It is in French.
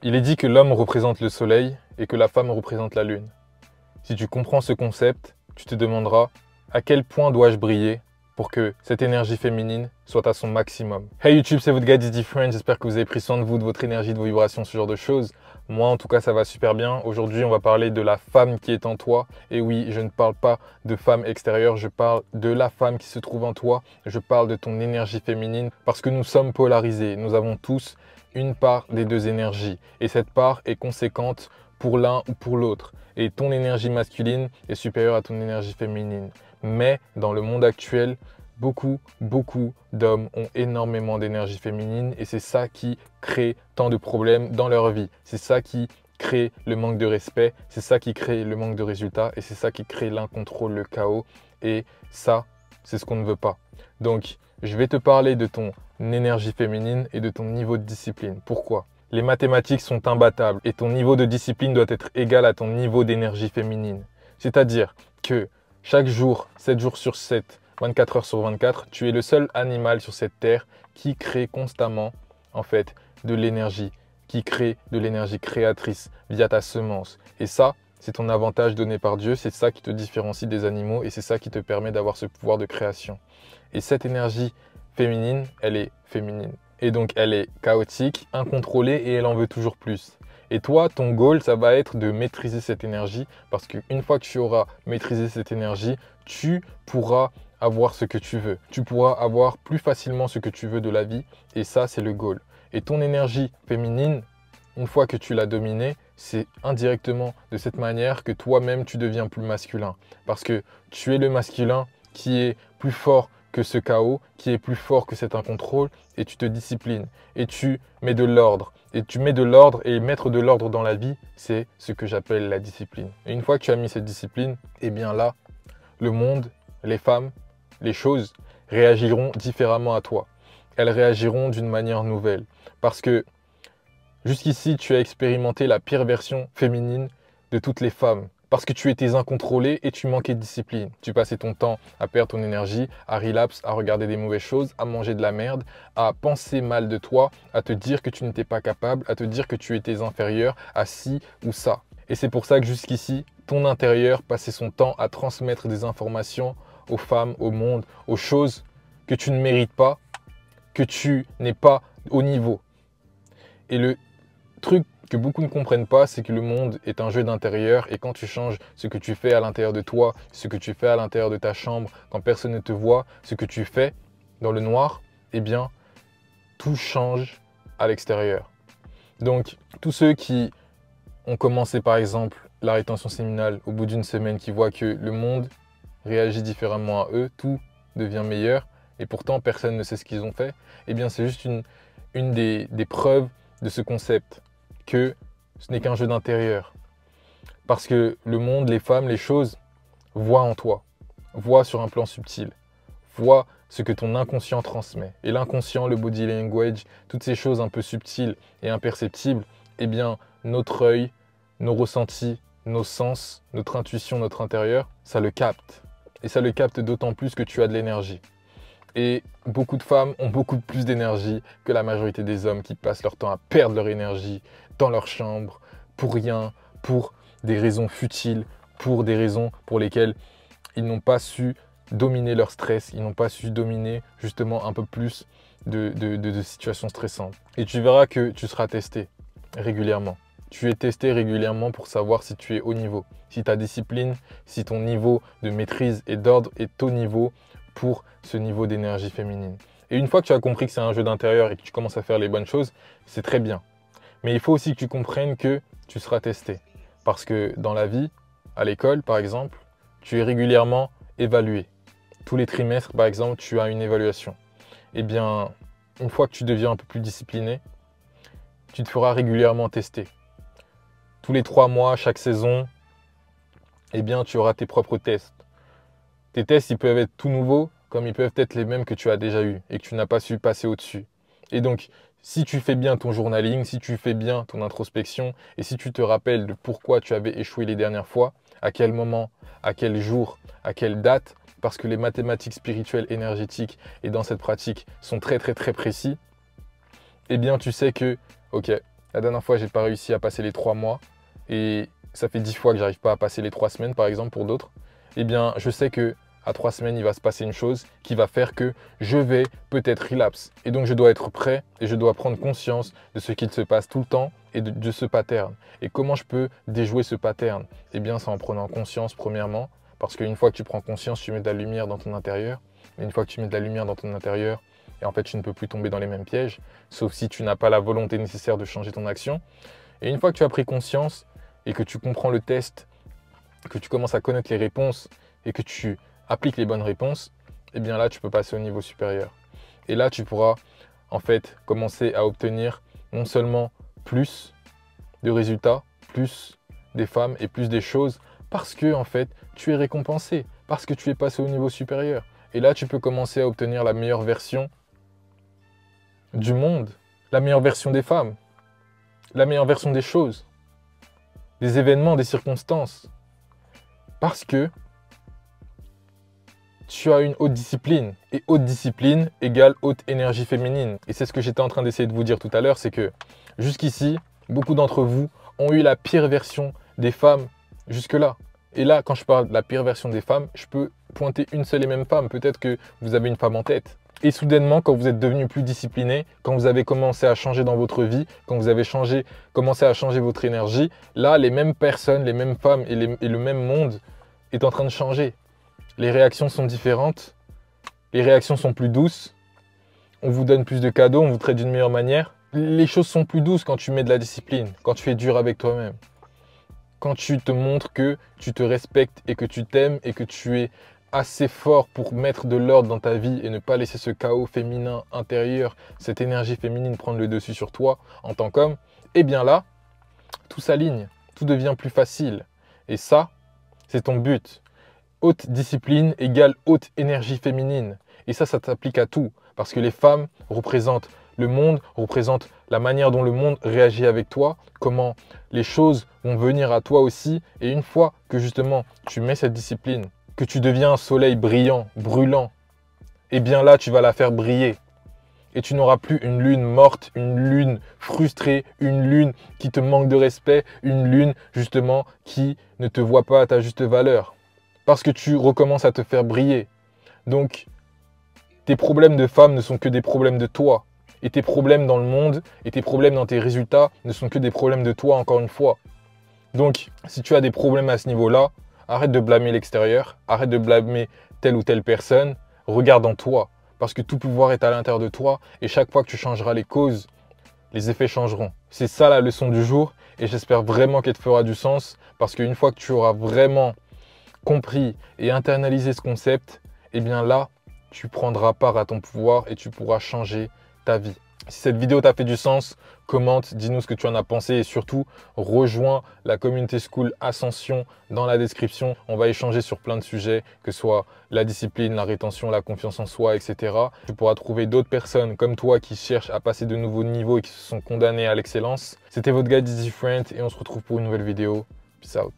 Il est dit que l'homme représente le soleil et que la femme représente la lune. Si tu comprends ce concept, tu te demanderas à quel point dois-je briller pour que cette énergie féminine soit à son maximum. Hey YouTube, c'est votre gars Dizzy Friend, j'espère que vous avez pris soin de vous, de votre énergie, de vos vibrations, ce genre de choses. Moi en tout cas ça va super bien. Aujourd'hui on va parler de la femme qui est en toi. Et oui, je ne parle pas de femme extérieure, je parle de la femme qui se trouve en toi. Je parle de ton énergie féminine parce que nous sommes polarisés. Nous avons tous une part des deux énergies et cette part est conséquente pour l'un ou pour l'autre. Et ton énergie masculine est supérieure à ton énergie féminine. Mais dans le monde actuel, beaucoup d'hommes ont énormément d'énergie féminine et c'est ça qui crée tant de problèmes dans leur vie. C'est ça qui crée le manque de respect, c'est ça qui crée le manque de résultats et c'est ça qui crée l'incontrôle, le chaos. Et ça, c'est ce qu'on ne veut pas. Donc, je vais te parler de ton énergie féminine et de ton niveau de discipline. Pourquoi ? Les mathématiques sont imbattables et ton niveau de discipline doit être égal à ton niveau d'énergie féminine. C'est-à-dire que chaque jour, 7 jours sur 7, 24 heures sur 24, tu es le seul animal sur cette terre qui crée constamment en fait de l'énergie, qui crée de l'énergie créatrice via ta semence. Et ça, c'est ton avantage donné par Dieu, c'est ça qui te différencie des animaux et c'est ça qui te permet d'avoir ce pouvoir de création. Et cette énergie féminine, elle est féminine. Et donc elle est chaotique, incontrôlée et elle en veut toujours plus. Et toi, ton goal, ça va être de maîtriser cette énergie parce qu'une fois que tu auras maîtrisé cette énergie, tu pourras avoir ce que tu veux. Tu pourras avoir plus facilement ce que tu veux de la vie et ça, c'est le goal. Et ton énergie féminine, une fois que tu l'as dominée, c'est indirectement de cette manière que toi-même, tu deviens plus masculin. Parce que tu es le masculin qui est plus fort que ce chaos, qui est plus fort que cet incontrôle, et tu te disciplines, et tu mets de l'ordre. Et tu mets de l'ordre, et mettre de l'ordre dans la vie, c'est ce que j'appelle la discipline. Et une fois que tu as mis cette discipline, eh bien là, le monde, les femmes, les choses réagiront différemment à toi. Elles réagiront d'une manière nouvelle. Parce que jusqu'ici, tu as expérimenté la pire version féminine de toutes les femmes. Parce que tu étais incontrôlé et tu manquais de discipline. Tu passais ton temps à perdre ton énergie, à relapse, à regarder des mauvaises choses, à manger de la merde, à penser mal de toi, à te dire que tu n'étais pas capable, à te dire que tu étais inférieur à ci ou ça. Et c'est pour ça que jusqu'ici, ton intérieur passait son temps à transmettre des informations aux femmes, au monde, aux choses que tu ne mérites pas, que tu n'es pas au niveau. Et le truc que beaucoup ne comprennent pas, c'est que le monde est un jeu d'intérieur et quand tu changes ce que tu fais à l'intérieur de toi, ce que tu fais à l'intérieur de ta chambre, quand personne ne te voit, ce que tu fais dans le noir, eh bien, tout change à l'extérieur. Donc, tous ceux qui ont commencé par exemple la rétention séminale au bout d'une semaine, qui voient que le monde réagit différemment à eux, tout devient meilleur et pourtant personne ne sait ce qu'ils ont fait, eh bien, c'est juste une des preuves de ce concept, que ce n'est qu'un jeu d'intérieur. Parce que le monde, les femmes, les choses voient en toi, voient sur un plan subtil, voient ce que ton inconscient transmet. Et l'inconscient, le body language, toutes ces choses un peu subtiles et imperceptibles, eh bien, notre œil, nos ressentis, nos sens, notre intuition, notre intérieur, ça le capte. Et ça le capte d'autant plus que tu as de l'énergie. Et beaucoup de femmes ont beaucoup plus d'énergie que la majorité des hommes qui passent leur temps à perdre leur énergie dans leur chambre, pour rien, pour des raisons futiles, pour des raisons pour lesquelles ils n'ont pas su dominer leur stress, ils n'ont pas su dominer justement un peu plus de situations stressantes. Et tu verras que tu seras testé régulièrement. Tu es testé régulièrement pour savoir si tu es au niveau, si ta discipline, si ton niveau de maîtrise et d'ordre est au niveau pour ce niveau d'énergie féminine. Et une fois que tu as compris que c'est un jeu d'intérieur et que tu commences à faire les bonnes choses, c'est très bien. Mais il faut aussi que tu comprennes que tu seras testé. Parce que dans la vie, à l'école par exemple, tu es régulièrement évalué. Tous les trimestres par exemple, tu as une évaluation. Eh bien, une fois que tu deviens un peu plus discipliné, tu te feras régulièrement tester. Tous les 3 mois, chaque saison, eh bien, tu auras tes propres tests. Tes tests, ils peuvent être tout nouveaux, comme ils peuvent être les mêmes que tu as déjà eus et que tu n'as pas su passer au-dessus. Et donc, si tu fais bien ton journaling, si tu fais bien ton introspection et si tu te rappelles de pourquoi tu avais échoué les dernières fois, à quel moment, à quel jour, à quelle date, parce que les mathématiques spirituelles, énergétiques et dans cette pratique sont très précis, eh bien tu sais que, ok, La dernière fois, j'ai pas réussi à passer les 3 mois et ça fait 10 fois que j'arrive pas à passer les 3 semaines, par exemple, pour d'autres. Eh bien, je sais que à 3 semaines, il va se passer une chose qui va faire que je vais peut-être relapse. Et donc, je dois être prêt et je dois prendre conscience de ce qu'il se passe tout le temps et de ce pattern. Et comment je peux déjouer ce pattern? Eh bien, c'est en prenant conscience, premièrement, parce qu'une fois que tu prends conscience, tu mets de la lumière dans ton intérieur. Et une fois que tu mets de la lumière dans ton intérieur, et en fait, tu ne peux plus tomber dans les mêmes pièges, sauf si tu n'as pas la volonté nécessaire de changer ton action. Et une fois que tu as pris conscience et que tu comprends le test, que tu commences à connaître les réponses et que tu appliques les bonnes réponses, et bien là, tu peux passer au niveau supérieur. Et là, tu pourras en fait commencer à obtenir non seulement plus de résultats, plus des femmes et plus des choses, parce que en fait, tu es récompensé, parce que tu es passé au niveau supérieur. Et là, tu peux commencer à obtenir la meilleure version du monde, la meilleure version des femmes, la meilleure version des choses, des événements, des circonstances. Parce que tu as une haute discipline. Et haute discipline égale haute énergie féminine. Et c'est ce que j'étais en train d'essayer de vous dire tout à l'heure, c'est que jusqu'ici, beaucoup d'entre vous ont eu la pire version des femmes jusque-là. Et là, quand je parle de la pire version des femmes, je peux pointer une seule et même femme. Peut-être que vous avez une femme en tête. Et soudainement, quand vous êtes devenu plus discipliné, quand vous avez commencé à changer dans votre vie, quand vous avez commencé à changer votre énergie, là, les mêmes personnes, les mêmes femmes et le même monde est en train de changer. Les réactions sont différentes, les réactions sont plus douces, on vous donne plus de cadeaux, on vous traite d'une meilleure manière. Les choses sont plus douces quand tu mets de la discipline, quand tu es dur avec toi-même. Quand tu te montres que tu te respectes et que tu t'aimes et que tu es assez fort pour mettre de l'ordre dans ta vie et ne pas laisser ce chaos féminin intérieur, cette énergie féminine prendre le dessus sur toi en tant qu'homme, eh bien là, tout s'aligne, tout devient plus facile. Et ça, c'est ton but. Haute discipline égale haute énergie féminine. Et ça t'applique à tout. Parce que les femmes représentent le monde, représentent la manière dont le monde réagit avec toi, comment les choses vont venir à toi aussi. Et une fois que justement tu mets cette discipline, que tu deviens un soleil brillant, brûlant, eh bien là tu vas la faire briller. Et tu n'auras plus une lune morte, une lune frustrée, une lune qui te manque de respect, une lune justement qui ne te voit pas à ta juste valeur. Parce que tu recommences à te faire briller. Donc, tes problèmes de femme ne sont que des problèmes de toi. Et tes problèmes dans le monde et tes problèmes dans tes résultats ne sont que des problèmes de toi, encore une fois. Donc, si tu as des problèmes à ce niveau-là, arrête de blâmer l'extérieur, arrête de blâmer telle ou telle personne, regarde en toi. Parce que tout pouvoir est à l'intérieur de toi et chaque fois que tu changeras les causes, les effets changeront. C'est ça la leçon du jour et j'espère vraiment qu'elle te fera du sens parce qu'une fois que tu auras vraiment compris et internalisé ce concept, eh bien là, tu prendras part à ton pouvoir et tu pourras changer ta vie. Si cette vidéo t'a fait du sens, commente, dis-nous ce que tu en as pensé et surtout, rejoins la Community School Ascension dans la description. On va échanger sur plein de sujets, que ce soit la discipline, la rétention, la confiance en soi, etc. Tu pourras trouver d'autres personnes comme toi qui cherchent à passer de nouveaux niveaux et qui se sont condamnés à l'excellence. C'était votre guide Dizzy Friend et on se retrouve pour une nouvelle vidéo. Peace out.